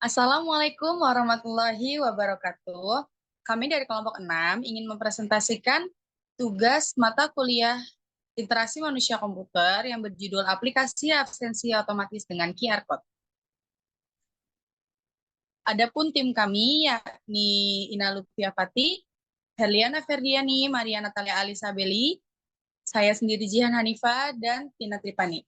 Assalamualaikum warahmatullahi wabarakatuh. Kami dari kelompok 6 ingin mempresentasikan tugas mata kuliah Literasi Manusia Komputer yang berjudul Aplikasi Absensi Otomatis dengan QR Code. Adapun tim kami yakni Ina Lutfia Fati, Herliana Ferdiani, Maria Natalia Alisabeli, saya sendiri Jihan Hanifa, dan Tina Tripani.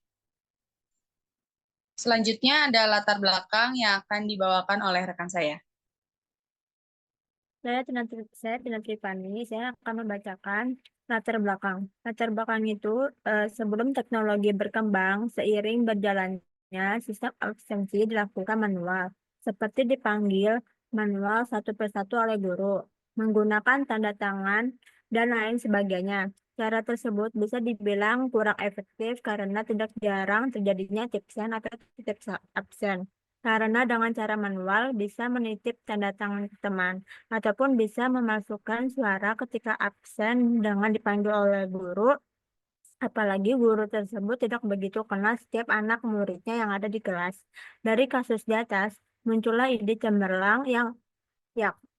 Selanjutnya ada latar belakang yang akan dibawakan oleh rekan saya. Saya Tina Tripani, saya akan membacakan latar belakang. Latar belakang itu sebelum teknologi berkembang, seiring berjalannya sistem absensi dilakukan manual, seperti dipanggil manual satu persatu oleh guru, menggunakan tanda tangan, dan lain sebagainya. Cara tersebut bisa dibilang kurang efektif karena tidak jarang terjadinya tipsen atau titip absen. Karena dengan cara manual bisa menitip tanda tangan teman ataupun bisa memasukkan suara ketika absen dengan dipanggil oleh guru, apalagi guru tersebut tidak begitu kenal setiap anak muridnya yang ada di kelas. Dari kasus di atas, muncullah ide cemerlang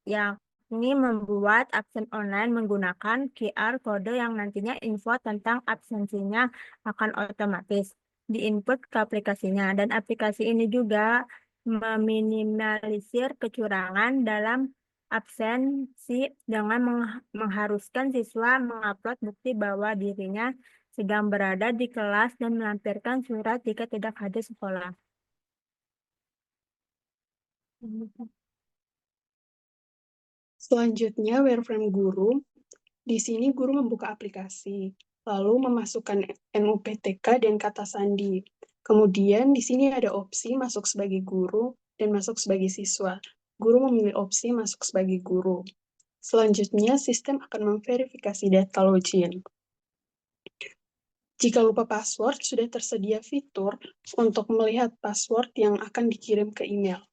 yakni membuat absen online menggunakan QR kode yang nantinya info tentang absensinya akan otomatis diinput ke aplikasinya, dan aplikasi ini juga meminimalisir kecurangan dalam absensi dengan mengharuskan siswa mengupload bukti bahwa dirinya sedang berada di kelas dan melampirkan surat jika tidak hadir sekolah. Selanjutnya, wireframe guru. Di sini guru membuka aplikasi, lalu memasukkan NUPTK dan kata sandi. Kemudian di sini ada opsi masuk sebagai guru dan masuk sebagai siswa. Guru memilih opsi masuk sebagai guru. Selanjutnya, sistem akan memverifikasi data login. Jika lupa password, sudah tersedia fitur untuk melihat password yang akan dikirim ke email.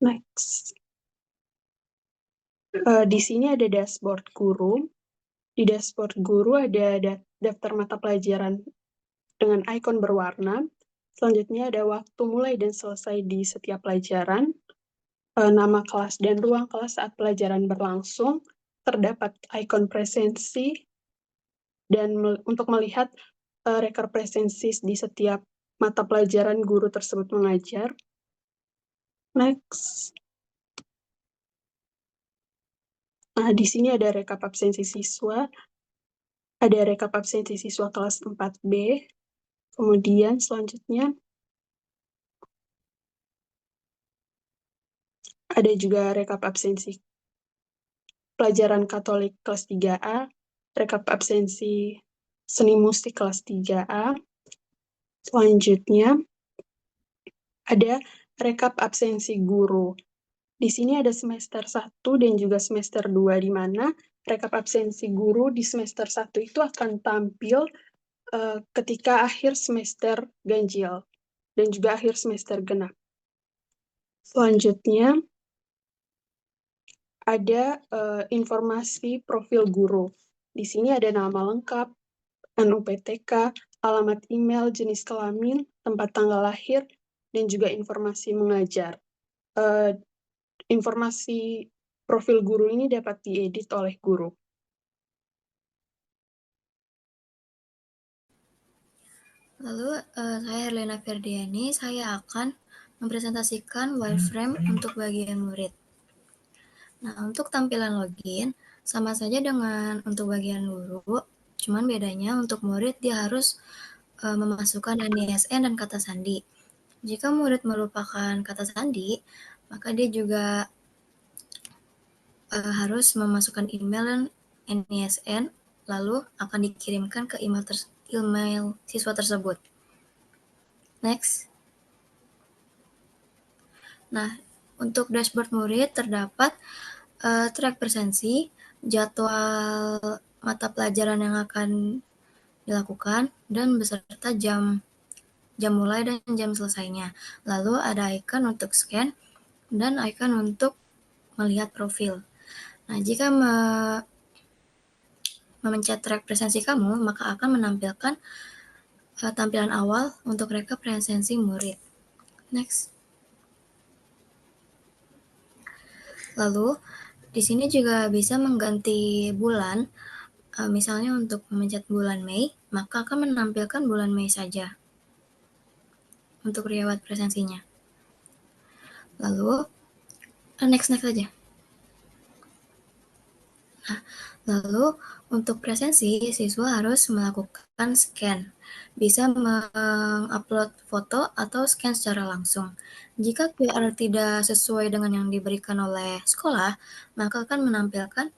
Next. Di sini ada dashboard guru. Di dashboard guru ada daftar mata pelajaran dengan ikon berwarna. Selanjutnya ada waktu mulai dan selesai di setiap pelajaran, nama kelas dan ruang kelas saat pelajaran berlangsung, terdapat ikon presensi, dan untuk melihat rekor presensi di setiap mata pelajaran guru tersebut mengajar. Next. Nah, di sini ada rekap absensi siswa, ada rekap absensi siswa kelas 4B, kemudian selanjutnya ada juga rekap absensi pelajaran Katolik kelas 3A, rekap absensi seni musik kelas 3A. Selanjutnya ada rekap absensi guru. Di sini ada semester 1 dan juga semester 2, di mana rekap absensi guru di semester 1 itu akan tampil ketika akhir semester ganjil dan juga akhir semester genap. Selanjutnya ada informasi profil guru. Di sini ada nama lengkap, NUPTK, alamat email, jenis kelamin, tempat tanggal lahir, dan juga informasi mengajar. Informasi profil guru ini dapat diedit oleh guru. Lalu saya Herliana Ferdiani, saya akan mempresentasikan wireframe untuk bagian murid. Nah, untuk tampilan login, sama saja dengan untuk bagian guru, cuman bedanya untuk murid dia harus memasukkan NISN dan kata sandi. Jika murid melupakan kata sandi, maka dia juga harus memasukkan email dan NISN, lalu akan dikirimkan ke email siswa tersebut. Next. Nah, untuk dashboard murid terdapat track presensi, jadwal mata pelajaran yang akan dilakukan, dan beserta jam mulai dan jam selesainya. Lalu ada icon untuk scan dan icon untuk melihat profil. Nah, jika memencet track presensi kamu, maka akan menampilkan tampilan awal untuk rekap presensi murid. Next. Lalu, di sini juga bisa mengganti bulan. Misalnya untuk memencet bulan Mei, maka akan menampilkan bulan Mei saja untuk riwayat presensinya. Lalu, next aja. Nah, lalu untuk presensi, siswa harus melakukan scan. Bisa mengupload foto atau scan secara langsung. Jika QR tidak sesuai dengan yang diberikan oleh sekolah, maka akan menampilkan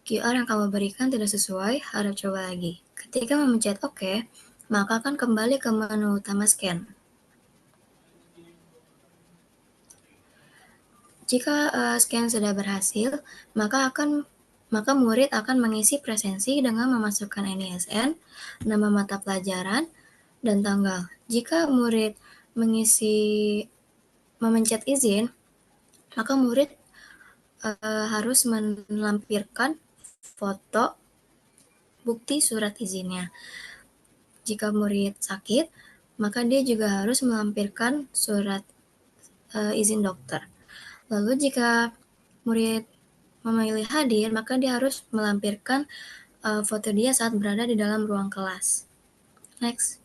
QR yang kamu berikan tidak sesuai, harap coba lagi. Ketika memencet OK, maka akan kembali ke menu utama scan. Jika scan sudah berhasil, maka murid akan mengisi presensi dengan memasukkan NISN, nama mata pelajaran, dan tanggal. Jika murid memencet izin, maka murid harus melampirkan foto bukti surat izinnya. Jika murid sakit, maka dia juga harus melampirkan surat izin dokter. Lalu jika murid memilih hadir, maka dia harus melampirkan foto dia saat berada di dalam ruang kelas. Next.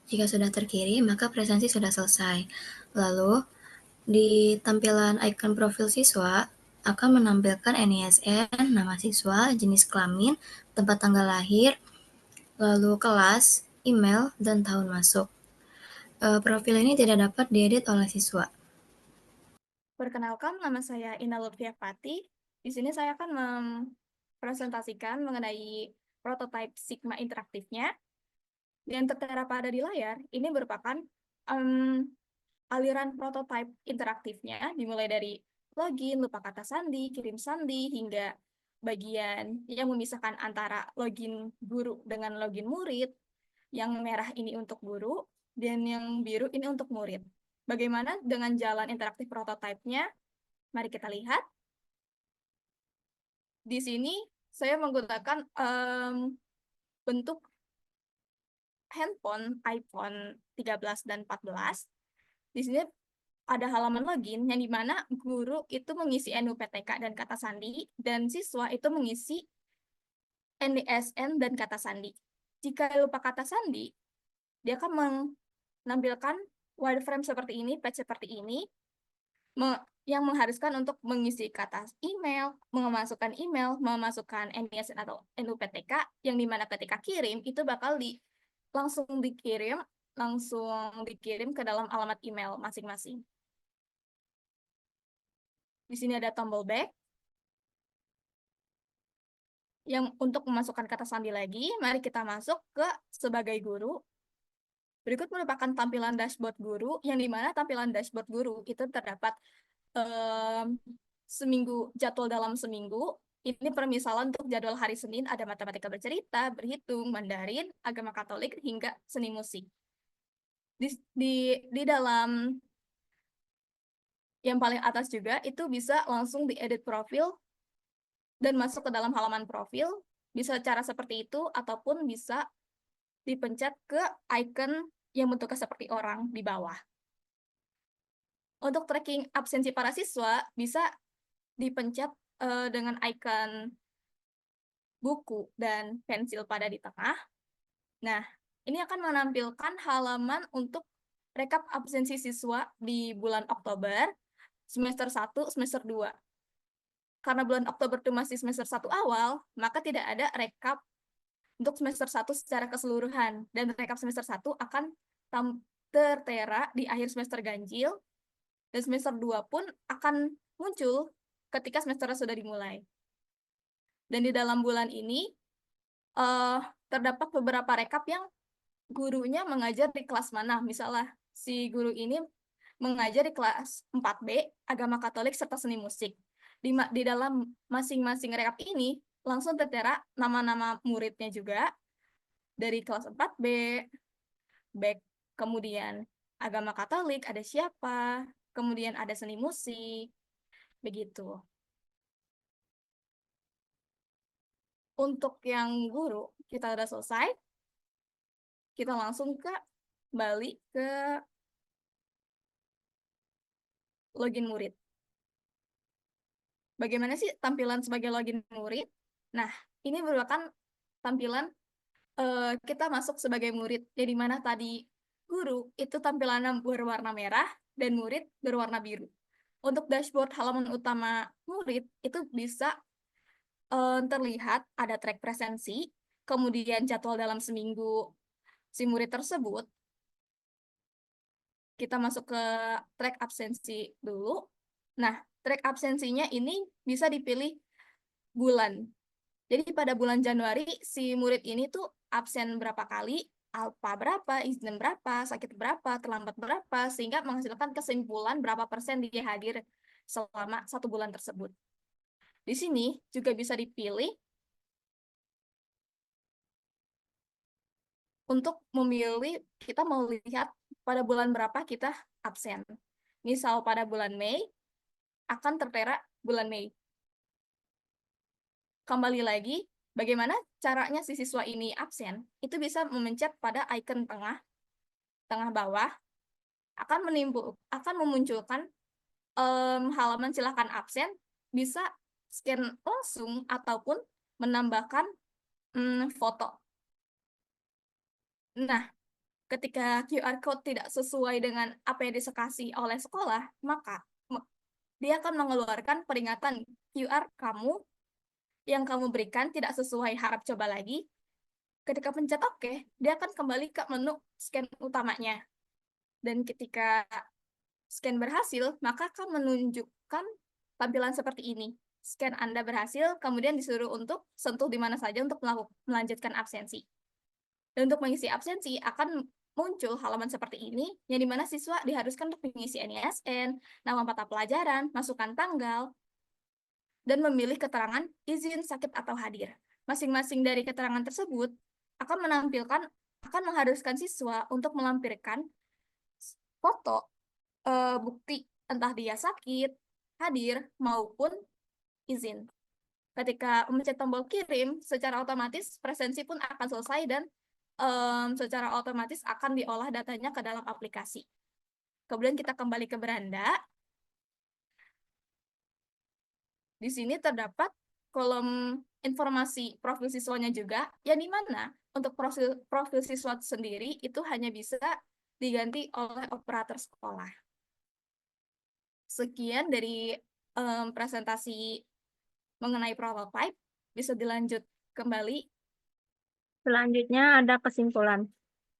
Jika sudah terkirim, maka presensi sudah selesai. Lalu, di tampilan icon profil siswa, akan menampilkan NISN, nama siswa, jenis kelamin, tempat tanggal lahir, lalu kelas, email, dan tahun masuk. Profil ini tidak dapat diedit oleh siswa. Perkenalkan, nama saya Ina Lutfia Pati. Di sini saya akan mempresentasikan mengenai prototipe Sigma interaktifnya. Yang tertera pada di layar, ini merupakan aliran prototipe interaktifnya, dimulai dari login, lupa kata sandi, kirim sandi, hingga bagian yang memisahkan antara login guru dengan login murid. Yang merah ini untuk guru, dan yang biru ini untuk murid. Bagaimana dengan jalan interaktif prototipenya? Mari kita lihat. Di sini saya menggunakan bentuk handphone iPhone 13 dan 14. Di sini ada halaman login yang dimana guru itu mengisi NUPTK dan kata sandi, dan siswa itu mengisi NISN dan kata sandi. Jika lupa kata sandi, dia akan menampilkan wireframe seperti ini, page seperti ini, yang mengharuskan untuk mengisi kata email, memasukkan NISN atau NUPTK, yang dimana ketika kirim, itu bakal langsung dikirim ke dalam alamat email masing-masing. Di sini ada tombol back. Yang untuk memasukkan kata sandi lagi, mari kita masuk ke sebagai guru. Berikut merupakan tampilan dashboard guru, yang dimana tampilan dashboard guru itu terdapat jadwal dalam seminggu. Ini permisalan untuk jadwal hari Senin ada matematika bercerita, berhitung, Mandarin, agama Katolik, hingga seni musik. Di dalam yang paling atas juga itu bisa langsung diedit profil dan masuk ke dalam halaman profil. Bisa cara seperti itu, ataupun bisa dipencet ke icon yang bentuknya seperti orang di bawah. Untuk tracking absensi para siswa, bisa dipencet dengan icon buku dan pensil pada di tengah. Nah, ini akan menampilkan halaman untuk rekap absensi siswa di bulan Oktober, semester 1, semester 2. Karena bulan Oktober itu masih semester 1 awal, maka tidak ada rekap untuk semester 1 secara keseluruhan. Dan rekap semester 1 akan tertera di akhir semester ganjil, dan semester 2 pun akan muncul ketika semester sudah dimulai. Dan di dalam bulan ini, terdapat beberapa rekap yang gurunya mengajar di kelas mana. Misalnya, si guru ini mengajar di kelas 4B, agama Katolik, serta seni musik. Di dalam masing-masing rekap ini, langsung tertera nama-nama muridnya juga, dari kelas 4B, kemudian agama Katolik, ada siapa, kemudian ada seni musik, begitu. Untuk yang guru, kita udah selesai. kita langsung balik ke login murid. Bagaimana sih tampilan sebagai login murid? Nah, ini merupakan tampilan kita masuk sebagai murid, jadi mana tadi guru itu tampilannya berwarna merah dan murid berwarna biru. Untuk dashboard halaman utama murid itu bisa terlihat ada track presensi, kemudian jadwal dalam seminggu si murid tersebut. Kita masuk ke track absensi dulu. Nah, track absensinya ini bisa dipilih bulan. Jadi pada bulan Januari si murid ini tuh absen berapa kali, alfa berapa, izin berapa, sakit berapa, terlambat berapa, sehingga menghasilkan kesimpulan berapa persen dia hadir selama 1 bulan tersebut. Di sini juga bisa dipilih untuk memilih kita mau lihat pada bulan berapa kita absen. Misal pada bulan Mei, akan tertera bulan Mei. Kembali lagi, bagaimana caranya si siswa ini absen? Itu bisa memencet pada icon tengah bawah, akan memunculkan halaman silakan absen, bisa scan langsung ataupun menambahkan foto. Nah, ketika QR code tidak sesuai dengan apa yang disekasi oleh sekolah, maka dia akan mengeluarkan peringatan QR kamu yang kamu berikan tidak sesuai harap coba lagi. Ketika pencet OK, dia akan kembali ke menu scan utamanya. Dan ketika scan berhasil, maka akan menunjukkan tampilan seperti ini. Scan Anda berhasil, kemudian disuruh untuk sentuh di mana saja untuk melanjutkan absensi. Dan untuk mengisi absensi akan muncul halaman seperti ini, yang dimana siswa diharuskan untuk mengisi NISN, nama mata pelajaran, masukkan tanggal, dan memilih keterangan izin, sakit, atau hadir. Masing-masing dari keterangan tersebut akan mengharuskan siswa untuk melampirkan foto bukti entah dia sakit, hadir, maupun izin. Ketika mencet tombol kirim, secara otomatis presensi pun akan selesai dan secara otomatis akan diolah datanya ke dalam aplikasi. Kemudian kita kembali ke beranda. Di sini terdapat kolom informasi profil siswanya juga, yang dimana untuk profil siswa sendiri itu hanya bisa diganti oleh operator sekolah. Sekian dari presentasi mengenai prototype, bisa dilanjut kembali. Selanjutnya ada kesimpulan.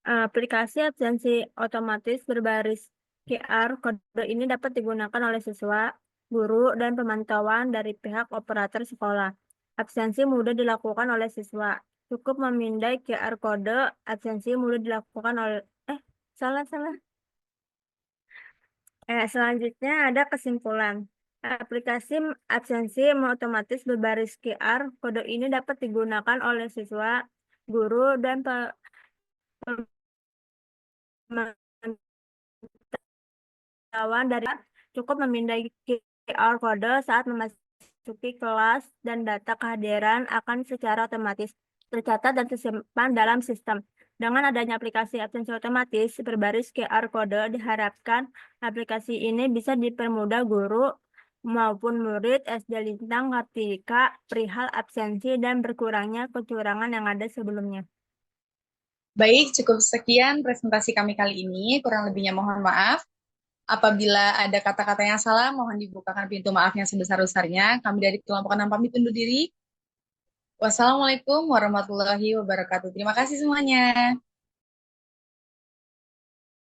Aplikasi absensi otomatis berbaris QR kode ini dapat digunakan oleh siswa, guru, dan pemantauan dari pihak operator sekolah. Absensi mudah dilakukan oleh siswa. Cukup memindai QR kode, absensi mudah dilakukan oleh... salah. Selanjutnya ada kesimpulan. Aplikasi absensi otomatis berbaris QR kode ini dapat digunakan oleh siswa, guru, dan pemantauan dari cukup memindai QR kode saat memasuki kelas dan data kehadiran akan secara otomatis tercatat dan tersimpan dalam sistem. Dengan adanya aplikasi absensi otomatis berbaris QR kode, diharapkan aplikasi ini bisa dipermudah guru maupun murid SD Lintang ketika perihal absensi dan berkurangnya kecurangan yang ada sebelumnya. Baik, cukup sekian presentasi kami kali ini. Kurang lebihnya mohon maaf. Apabila ada kata-kata yang salah, mohon dibukakan pintu maaf yang sebesar-besarnya. Kami dari kelompok 6 pamit undur diri. Wassalamualaikum warahmatullahi wabarakatuh. Terima kasih semuanya.